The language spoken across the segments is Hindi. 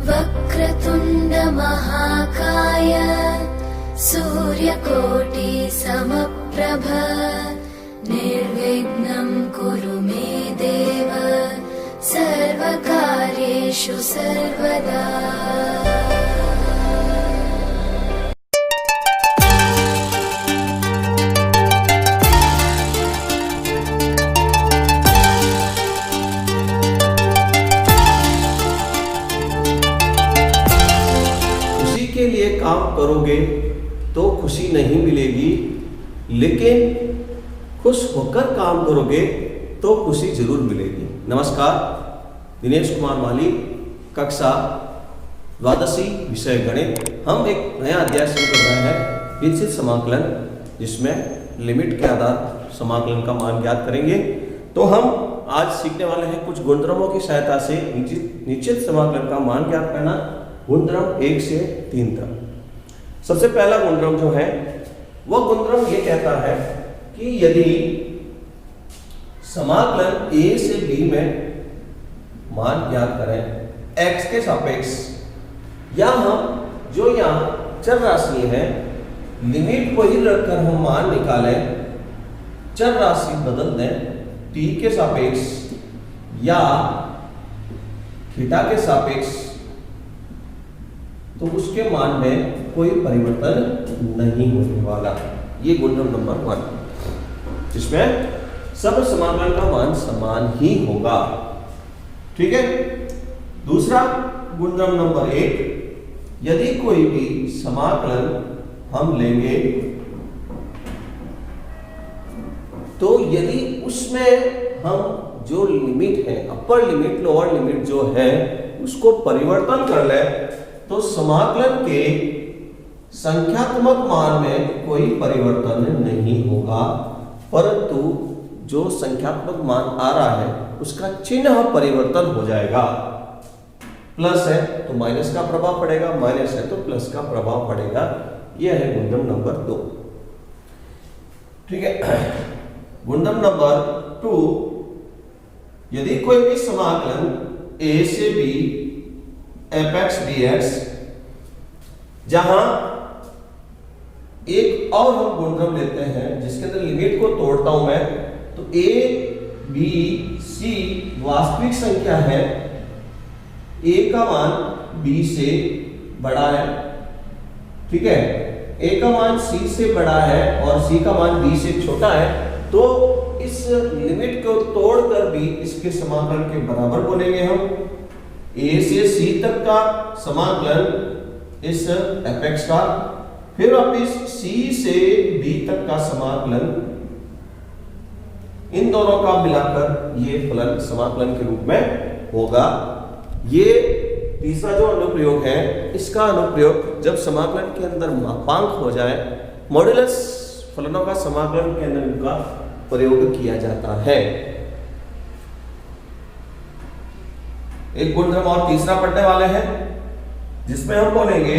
वक्रतुण्ड महाकाय सूर्यकोटि समप्रभ निर्विघ्नं कुरु मे देव सर्वकार्येषु सर्वदा। के लिए काम करोगे तो खुशी नहीं मिलेगी, लेकिन खुश होकर काम करोगे तो खुशी जरूर मिलेगी। नमस्कार, दिनेश कुमार माली, कक्षा द्वादशी, विषय गणित। हम एक नया अध्याय शुरू कर रहे हैं, विकसित समाकलन, जिसमें लिमिट के आधार समाकलन का मान ज्ञात करेंगे। तो हम आज सीखने वाले हैं कुछ गुणधर्मों की सहायता से निश्चित समाकलन का मान ज्ञात करना, गुणधर्म 1 से 3 तक। सबसे पहला गुणधर्म जो है वह गुणधर्म ये कहता है कि यदि समाकलन a से b में मान ज्ञात करें x के सापेक्ष, या हम जो यहाँ चर राशि है लिमिट को ही रखकर हम मान निकालें, चर राशि बदल दें t के सापेक्ष या थीटा के सापेक्ष, तो उसके मान में कोई परिवर्तन नहीं होने वाला। ये गुणधर्म नंबर 1, जिसमें सब समाकलन का मान समान ही होगा। ठीक है। दूसरा गुणधर्म नंबर 1, यदि कोई भी समाकलन हम लेंगे तो यदि उसमें हम जो लिमिट है, अपर लिमिट लोअर लिमिट जो है, उसको परिवर्तन कर ले तो समाकलन के संख्यात्मक मान में कोई परिवर्तन नहीं होगा, परंतु जो संख्यात्मक मान आ रहा है उसका चिन्ह परिवर्तन हो जाएगा। प्लस है तो माइनस का प्रभाव पड़ेगा, माइनस है तो प्लस का प्रभाव पड़ेगा। यह है गुणधर्म नंबर 2। ठीक है। गुणधर्म नंबर 2, यदि कोई भी समाकलन a से b fx dx, जहां एक और हम गुणधर्म लेते हैं जिसके अंदर लिमिट को तोड़ता हूं मैं, तो a b c वास्तविक संख्या है, a का मान b से बड़ा है, ठीक है, a का मान c से बड़ा है और c का मान b से छोटा है, तो इस लिमिट को तोड़कर भी इसके समाकलन के बराबर बोलेंगे हम। a से c तक का समाकलन इस fx का, फिर वापिस c से b तक का समाकलन, इन दोनों का मिलाकर ये फलन समाकलन के रूप में होगा। ये तीसरा जो अनुप्रयोग है, इसका अनुप्रयोग जब समाकलन के अंदर मापांक हो जाए, मॉड्यूलस फलनों का समाकलन के अंदर इनका प्रयोग किया जाता है। एक गुणधर्म और तीसरा पढ़ने वाले हैं, जिसमें हम बोलेंगे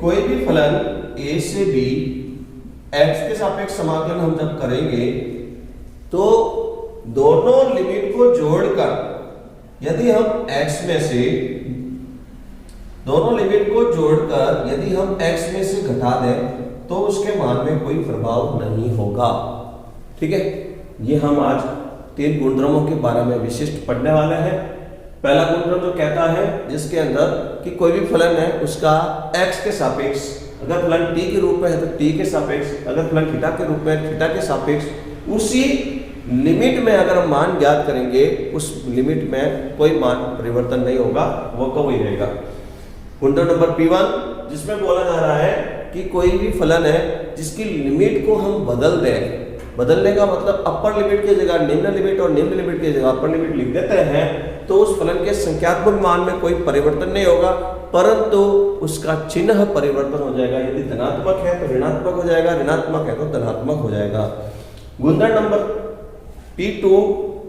कोई भी फलन a से b x के सापेक्ष समाकलन हम जब करेंगे तो दोनों लिमिट को जोड़कर यदि हम x में से, दोनों लिमिट को जोड़कर यदि हम x में से घटा दें तो उसके मान में कोई प्रभाव नहीं होगा। ठीक है। ये हम आज 3 गुणधर्मों के बारे में विशिष्ट पढ़ने वाले हैं। पहला गुणधर्म जो कहता है, जिसके अंदर कि कोई भी फलन है उसका x के सापेक्ष, अगर फलन t के रूप में है तो t के सापेक्ष, अगर फलन थीटा के रूप में है थीटा के सापेक्ष, उसी लिमिट में अगर हम मान ज्ञात करेंगे उस लिमिट में कोई मान परिवर्तन नहीं होगा, वो का वही रहेगा। गुणधर्म नंबर P1, जिसमें बोला जा रहा है कि कोई भी फलन है जिसकी लिमिट को हम बदल दें, बदलने का मतलब अपर लिमिट की जगह निम्न लिमिट और निम्न लिमिट की जगह अपर लिमिट लिख देते हैं, तो उस फलन के संख्यात्मक मान में कोई परिवर्तन नहीं होगा, परंतु उसका चिन्ह परिवर्तन हो जाएगा। यदि धनात्मक है तो ऋणात्मक हो जाएगा, ऋणात्मक है तो धनात्मक हो जाएगा। गुणधर्म नंबर P2,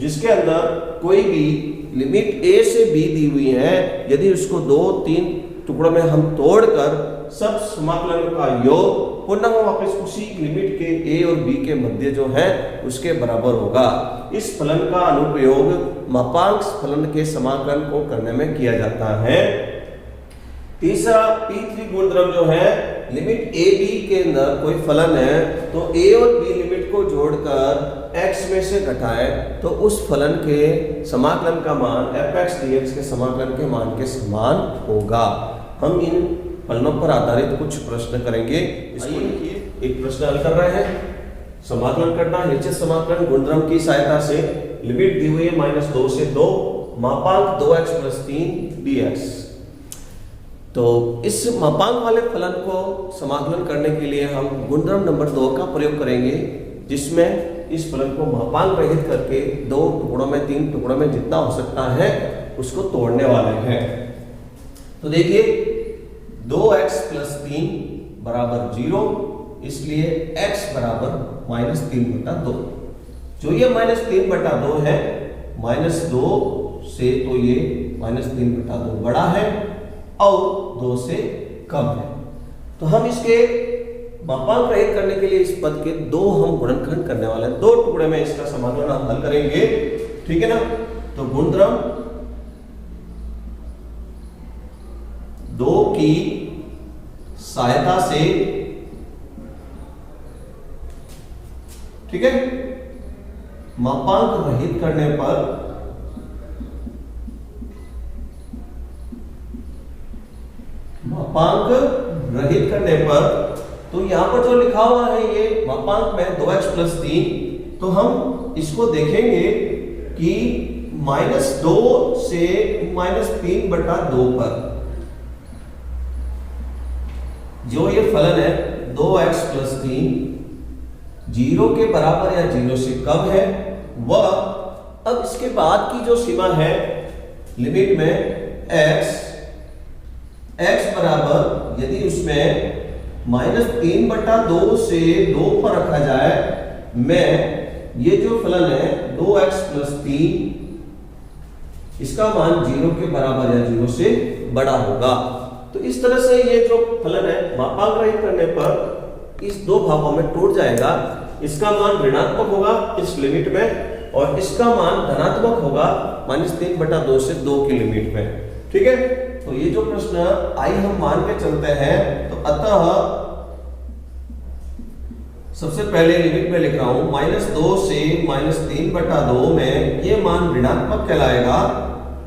जिसके अंदर कोई भी लिमिट a से b दी हुई है, यदि उसको 2-3 टुकड़ों में हम तोड़कर सब समाकलन का योग पुनः वापस उसी लिमिट के a और b के मध्य जो है उसके बराबर होगा। इस फलन का अनुप्रयोग मापांक फलन के समाकलन को करने में किया जाता है। तीसरा T3 गुणधर्म जो है, लिमिट ए बी के अंदर कोई फलन है तो ए और बी लिमिट को जोड़कर x में से घटाए तो उस फलन के समाकलन का मान fx dx के समाकलन के मान के समान होगा। हम इन फलनों पर आधारित कुछ प्रश्न करेंगे। इसको लिखिए, एक प्रश्न हल कर रहे हैं। समाकलन करना है निश्चित समाकलन गुणधर्म की सहायता से। लिमिट दी हुई है -2 से 2, मापांक 2x + 3 dx। तो इस मापांक वाले फलन को समाकलन करने के लिए हम गुणधर्म नंबर 2 का प्रयोग करेंगे, जिसमें इस फलन को मापांक रहित करके 2 टुकड़ों में 3 टुकड़ों में जितना हो सकता है उसको तोड़ने वाले हैं। तो देखिए 2x + 3 = 0, इसलिए x = -3/2। जो ये -3/2 है, -2 से तो ये -3/2 बड़ा है और 2 से कम है। तो हम इसके मापांक रहित करने के लिए इस पद के 2 हम गुणनखंड करने वाले हैं। 2 टुकड़े में इसका समाकलन हम हल करेंगे, ठीक है ना। तो गुणधर्म 2 की सहायता से, ठीक है, मापांक रहित करने पर तो यहां पर जो लिखा हुआ है ये मापांक में 2x + 3, तो हम इसको देखेंगे कि -2 से -3/2 पर जो ये फलन है 2x + 3 0 के बराबर या 0 से कम है वह। अब इसके बाद की जो सीमा है लिमिट में x बराबर, यदि उसमें -3/2 से 2 पर रखा जाए, मैं ये जो फलन है 2x + 3 इसका मान 0 के बराबर या 0 से बड़ा होगा। तो इस तरह से ये जो फलन है मापांक रहित करने पर इस 2 भागों में टूट जाएगा। इसका मान ऋणात्मक होगा इस लिमिट में और इसका मान धनात्मक होगा -3/2 से 2 की लिमिट में, ठीक है। तो ये जो प्रश्न आई हम मान के चलते हैं, तो अतः सबसे पहले लिमिट में लिख रहा हूं -2 से -3/2 में ये मान ऋणात्मक कहलाएगा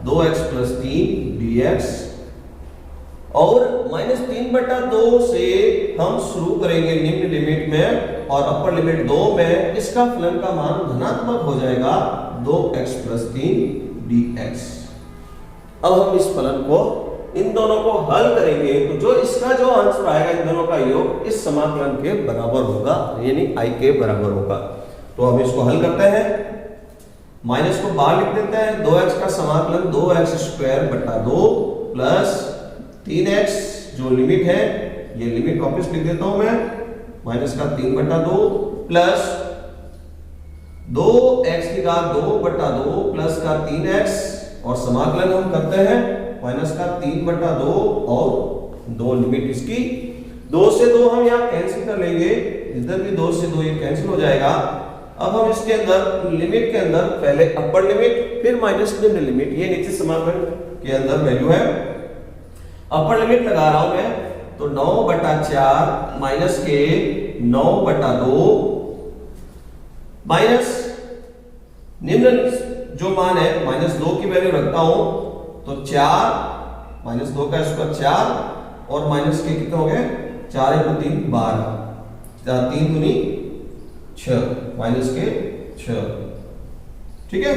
2x + 3 dx। और -3/2 से हम शुरू करेंगे निम्न लिमिट में और अपर लिमिट 2 में इसका फलन का मान धनात्मक हो जाएगा 2x + 3 dx। अब हम इस फलन को इन दोनों को हल करेंगे तो जो इसका जो आंसर आएगा इन दोनों का योग इस समाकलन के बराबर होगा, यानी i के बराबर होगा। तो हम इसको हल करते हैं, माइनस को बाहर लिख देते हैं। 2x का समाकलन 2x² + 3x जो लिमिट है, ये लिमिट वापस लिख देता हूं मैं, -3/2 प्लस 2x की घात 2/2 प्लस का 3x और समाकलन हम करते हैं -3/2 और 2 लिमिट इसकी 2 से 2 हम यहाँ कैंसिल कर लेंगे, इधर भी 2 से 2 ये कैंसिल हो जाएगा। अब हम इसके अंदर लिमिट के अंदर पहले अपर लिमिट फिर माइनस निम्न लिमिट, ये नीचे समाकलन के अंदर वैल्यू है। अपर लिमिट लगा रहा हूं मैं, तो 9/4 माइनस के 9/2 माइनस निम्न जो मान है -2 की वैल्यू रखता हूं तो 4 -2 का स्क्वायर 4 और माइनस के कितने हो गए 4 × 3 12, 3 दूनी 6 माइनस के 6, ठीक है।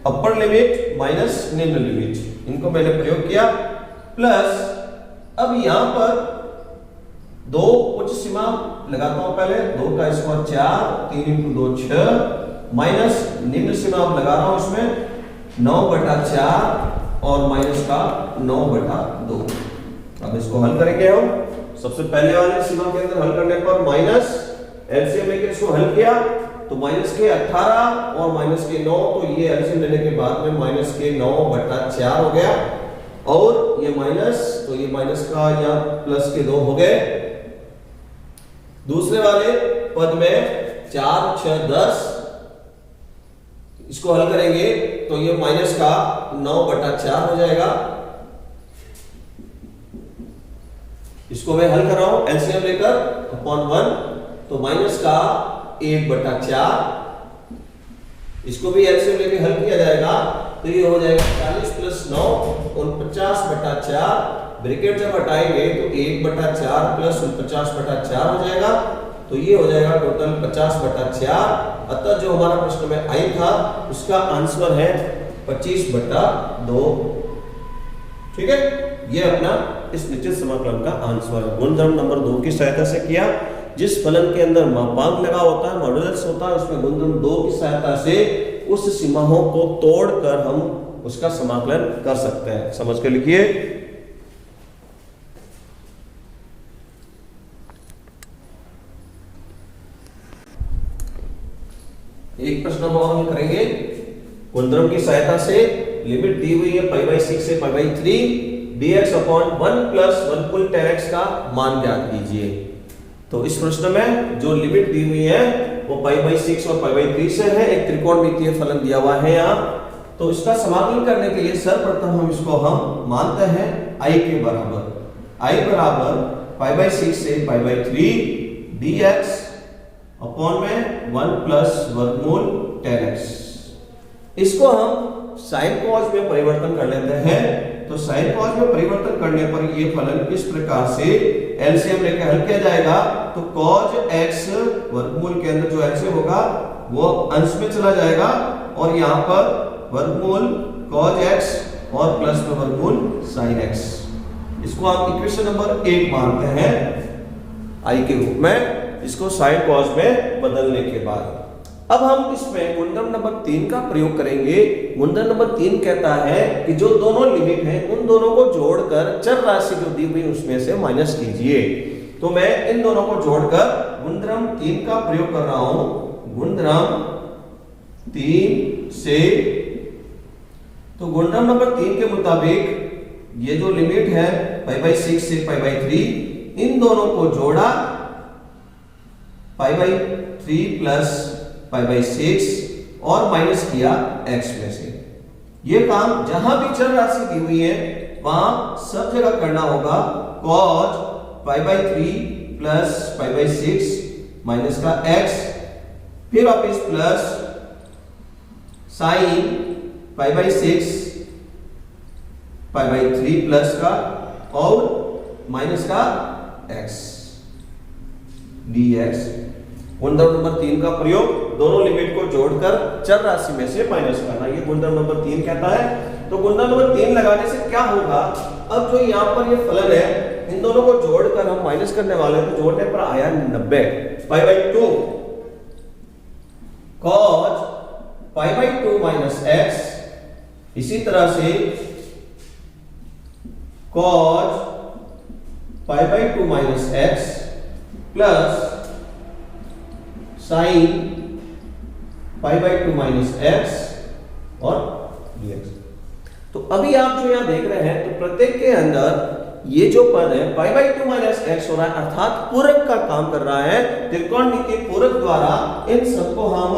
अपर लिमिट माइनस निम्न लिमिट इनको मैंने प्रयोग किया प्लस अब यहां पर 2 उच्च सीमा लगाता हूं पहले, 2 का स्क्वायर 4, 3 × 2 6 माइनस निम्न सीमा अब लगा रहा हूं इसमें 9/4 और माइनस का 9/2। अब इसको हल करेंगे हम। सबसे पहले वाले सीमा के अंदर हल करने पर माइनस एलसीएम लेके इसको हल किया तो माइनस के 18 और माइनस के 9, तो ये एलसीएम लेने के बाद में माइनस के 9/4 हो गया और ये माइनस, तो ये माइनस का या प्लस के 2 हो गए। दूसरे वाले पद में 4 6 10, इसको हल करेंगे तो ये माइनस का 9/4 हो जाएगा इसको मैं हल कर रहा हूं एलसीएम लेकर अपॉन 1, तो माइनस का 1/4, इसको भी एलसीएम लेके हल किया जाएगा तो ये हो जाएगा 40 + 9 49/4, ब्रैकेट जब हटाएंगे तो 1/4 + 49/4 हो जाएगा, तो ये हो जाएगा टोटल 50/4। अतः जो हमारा प्रश्न में आई था उसका आंसर है 25/2। ठीक है, ये अपना इस निश्चित समाकलन का आंसर है। गुणधर्म नंबर 2 की सहायता से किया। जिस फलन के अंदर मापांक लगा होता है, मॉड्यूलस होता है, उसमें गुणधर्म 2 की सहायता से उस सीमाओं को तोड़कर हम उसका समाकलन कर सकते हैं। समझ के लिखिए। एक प्रश्न हम करेंगे। गुणधर्म की सहायता से लिमिट दी हुई है π/6 से π/3, dx अपॉन 1 + 1 tan x का मान ज्ञात कीजिए। तो इस प्रश्न में जो लिमिट दी हुई है वो π/6 और π/3 से है। एक त्रिकोणमितीय फलन दिया हुआ है यहाँ, तो इसका समाकलन करने के लिए सर्वप्रथम हम इसको मानते हैं i के बराबर। i बराबर π/6 से π/3 dx अपॉन में 1 + वर्गमूल tan x। इसको हम साइन कॉस में परिवर्तन कर लेते हैं। तो साइन कॉस में परिवर्तन करने पर ये फलन इस प्रकार से एलसीएम लेकर हल किया जाएगा। तो cos x वर्गमूल के अंदर जो एलसीएम होगा वो अंश में चला जाएगा और यहाँ पर वर्गमूल cos x और प्लस में वर्गमूल sin x। इसको आप इक्वेशन नंबर 1 मानते हैं i के रूप में, इसको साइन कॉस में बदलने के बाद। अब हम इसमें गुणधर्म नंबर 3 का प्रयोग करेंगे। गुणधर्म नंबर 3 कहता है कि जो दोनों लिमिट हैं उन दोनों को जोड़कर चर राशि जो दी हुई उसमें से माइनस कीजिए। तो मैं इन दोनों को जोड़कर गुणधर्म 3 का प्रयोग कर रहा हूं। गुणधर्म 3 से, तो गुणधर्म नंबर 3 के मुताबिक ये जो लिमिट है π/6 से π/3, इन दोनों को जोड़ा π/3 + π/6 और माइनस किया x में से। ये काम जहां भी चर राशि दी हुई है वहां सब जगह करना होगा। cos π/3 + π/6 माइनस का x, फिर वापिस प्लस sin π/6 π/3 प्लस का और माइनस का x dx। गुणधर्म नंबर 3 का प्रयोग दोनों लिमिट को जोड़कर चर राशि में से माइनस करना, ये गुणधर्म नंबर 3 कहता है। तो गुणधर्म नंबर 3 लगाने से क्या होगा, अब जो यहाँ पर ये फलन है इन दोनों को जोड़कर हम माइनस करने वाले हैं, तो जोड़ने पर आया 90 π/2 cos π/2 माइनस x। इसी तरह से cos π/2 minus x plus sin π/2 minus x और dx। तो अभी आप जो यहां देख रहे हैं तो प्रत्येक के अंदर ये जो पद है π/2 माइनस x हो रहा है, अर्थात पूरक का काम कर रहा है। त्रिकोणमितीय पूरक द्वारा इन सबको हम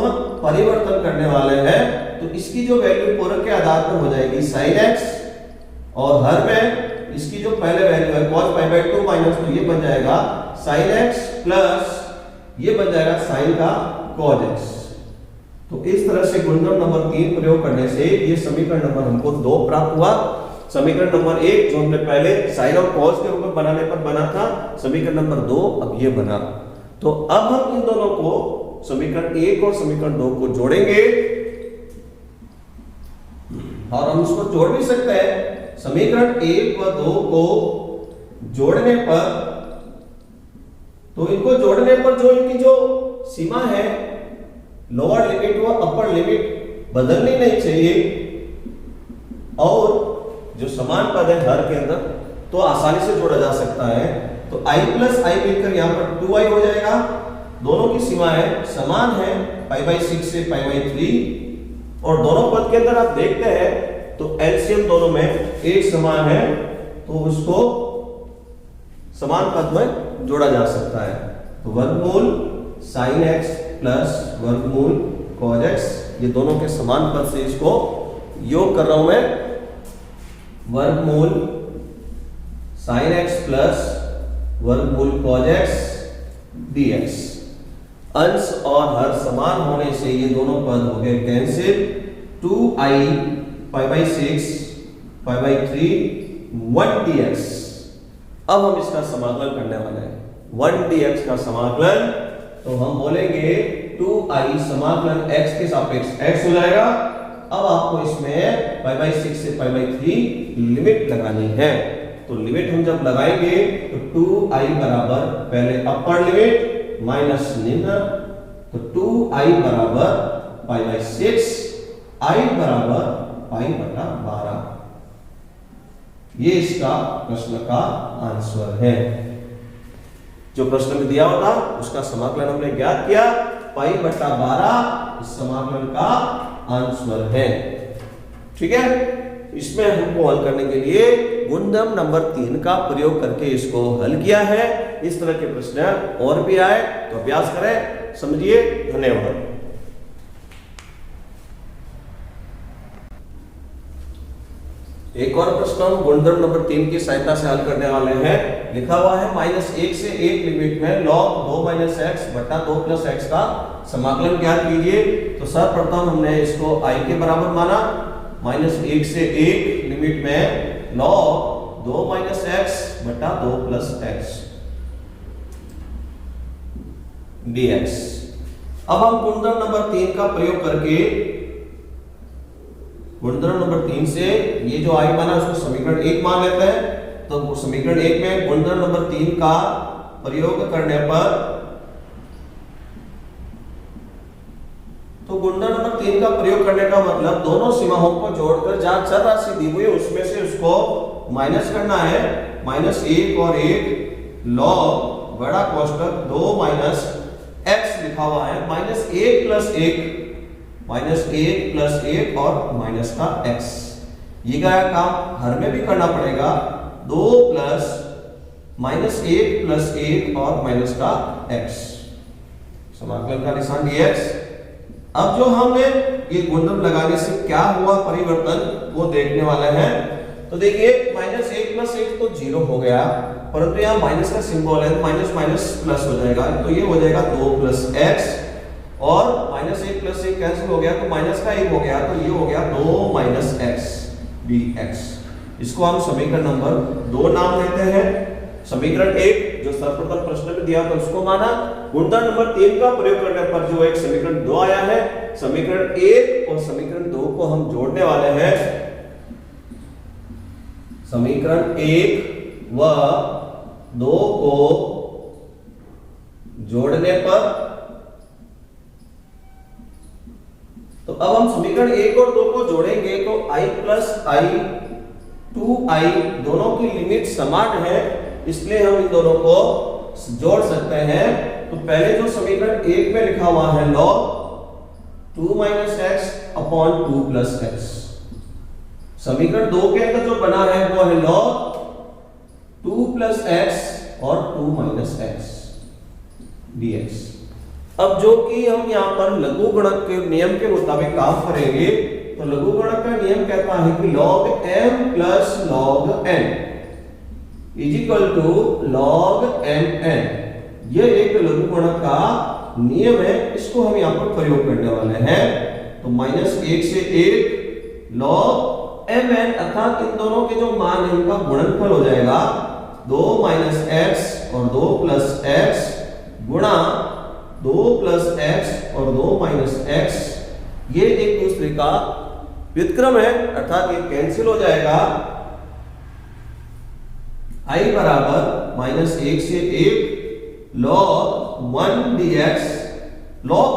परिवर्तन करने वाले हैं। तो इसकी जो वैल्यू पूरक के आधार पर हो जाएगी sin x, और हर में इसकी जो पहले वैल्यू है cos π/2 माइनस, तो ये बन जाएगा sin x प्लस ये बन जाएगा sin का cos x। तो इस तरह से गुणधर्म नंबर 3 प्रयोग करने से ये समीकरण नंबर हमको 2 प्राप्त हुआ। समीकरण नंबर 1 जो हमने पहले sin और cos के रूप में बनाने पर बना था, समीकरण नंबर 2 अब ये बना। तो अब हम इन दोनों को समीकरण 1 और समीकरण 2 को जोड़ेंगे और हम इसको जोड़ भी सकते हैं। समीकरण 1 व 2 को जोड़ने पर, तो इनको जोड़ने पर जो इनकी जो सीमा है लोअर लिमिट व अपर लिमिट बदलनी नहीं चाहिए, और जो समान पद है हर के अंदर तो आसानी से जोड़ा जा सकता है। तो i + i मिलकर यहां पर 2i हो जाएगा। दोनों की सीमाएं समान है π/6 से π/3, और दोनों पद के अंदर आप देखते हैं तो एलसीएम दोनों में एक समान है, तो उसको समान पद में जोड़ा जा सकता है। तो वर्गमूल sin x प्लस वर्गमूल cos x, ये दोनों के समान पद से इसको योग कर रहा हूं मैं। वर्गमूल sin x प्लस वर्गमूल cos x dx। अंश और हर समान होने से ये दोनों पद हो गए कैंसिल। 2i π/6 π/3 1 dx। अब हम इसका समाकलन करने वाले हैं। 1 dx का समाकलन तो हम बोलेंगे 2i समाकलन x के सापेक्ष x हो जाएगा। अब आपको इसमें π/6 से π/3 लिमिट लगानी है। तो लिमिट हम जब लगाएंगे तो 2i बराबर पहले अपर लिमिट माइनस निम्न, तो 2i बराबर π/6, i बराबर π/12। ये इसका प्रश्न का आंसर है। जो प्रश्न में दिया होता उसका समाकलन हमने ज्ञात किया, π/12 इस समाकलन का आंसर है। ठीक है, इसमें हमको हल करने के लिए गुणधर्म नंबर 3 का प्रयोग करके इसको हल किया है। इस तरह के प्रश्न और भी आए तो अभ्यास करें, समझिए। धन्यवाद। एक और प्रश्न हम गुणधर्म नंबर 3 की सहायता से हल करने वाले हैं। लिखा हुआ है -1 से 1 लिमिट में log 2 - x बटा 2 + x का समाकलन ज्ञात कीजिए। तो सर्वप्रथम हमने इसको i के बराबर माना। -1 से 1 लिमिट में log 2 - x बटा 2 + x dx। अब हम गुणधर्म नंबर 3 का प्रयोग करके गुणधर्म नंबर 3 से ये जो i माना उसको समीकरण 1 मान लेते हैं। तो समीकरण 1 में गुणधर्म नंबर 3 का प्रयोग करने पर, तो गुणधर्म नंबर 3 का प्रयोग करने का मतलब दोनों सीमाओं को जोड़कर जहां चर राशि दी हुई है उसमें से उसको माइनस करना है। -1 और 1 log बड़ा कोष्टक 2 - x लिखा हुआ है। -1 + 1 -1 + 1 और माइनस का x। ये का काम हर में भी करना पड़ेगा। 2 + -1 + 1 और माइनस का x, समाकलन का निशान dx। अब जो हमने ये गुणधर्म लगाने से क्या हुआ परिवर्तन वो देखने वाले हैं। तो देखिए -1 + 1 तो 0 हो गया, परंतु यहाँ माइनस का सिंबल है, माइनस माइनस प्लस हो जाएगा। तो ये हो जाएगा 2 + x और -1 + 1 कैंसिल हो गया तो माइनस का 1 हो गया, तो ये हो गया 2 - x dx। इसको हम समीकरण नंबर 2 नाम देते हैं। समीकरण 1 जो सर्वप्रथम प्रश्न में दिया था उसको माना। गुणधर्म नंबर 3 का प्रयोग करने पर जो एक समीकरण 2 आया है, समीकरण 1 और समीकरण 2 को हम जोड़ने वाले हैं। समीकरण 1 व 2 को जोड़ने पर, तो अब हम समीकरण 1 और 2 को जोड़ेंगे तो i + i 2i दोनों की लिमिट समान है, इसलिए हम इन दोनों को जोड़ सकते हैं। तो पहले जो समीकरण 1 में लिखा हुआ है log 2 - x / 2 + x, समीकरण 2 के अंदर जो बना है वो है log 2 + x और 2 - x dx। अब जो कि हम यहाँ पर लघु गुणक के नियम के मुताबिक काम करेंगे, तो लघु गुणक का नियम कहता है कि log m + log n = log mn। यह एक लघु गुणक का नियम है, इसको हम यहाँ पर प्रयोग करने वाले हैं। तो -1 से 1 log mn अर्थात इन दोनों के जो मान है उनका गुणनफल हो जाएगा 2 - x और 2 + x गुणा 2 + x और 2 - x। ये एक दूसरे का व्युत्क्रम है, अर्थात ये कैंसिल हो जाएगा। i बराबर -1 से 1 log 1 dx। log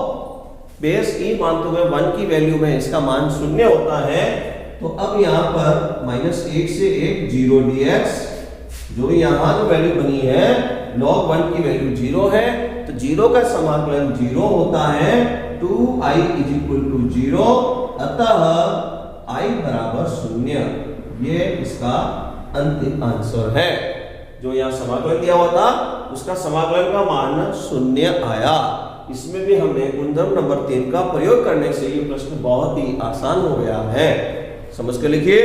base e मानते हुए 1 की वैल्यू में इसका मान 0 होता है। तो अब यहाँ पर -1 से 1 0 dx, जो यहाँ जो वैल्यू बनी है log 1 की वैल्यू 0 है, तो 0 का समाकलन 0 होता है। 2i = 0, अतः i बराबर 0। ये इसका अंतिम आंसर है। जो यहाँ समाकलन दिया हुआ था उसका समाकलन का मान 0 आया। इसमें भी हमने गुणधर्म नंबर 3 का प्रयोग करने से ये प्रश्न बहुत ही आसान हो गया है। समझ के लिखिए।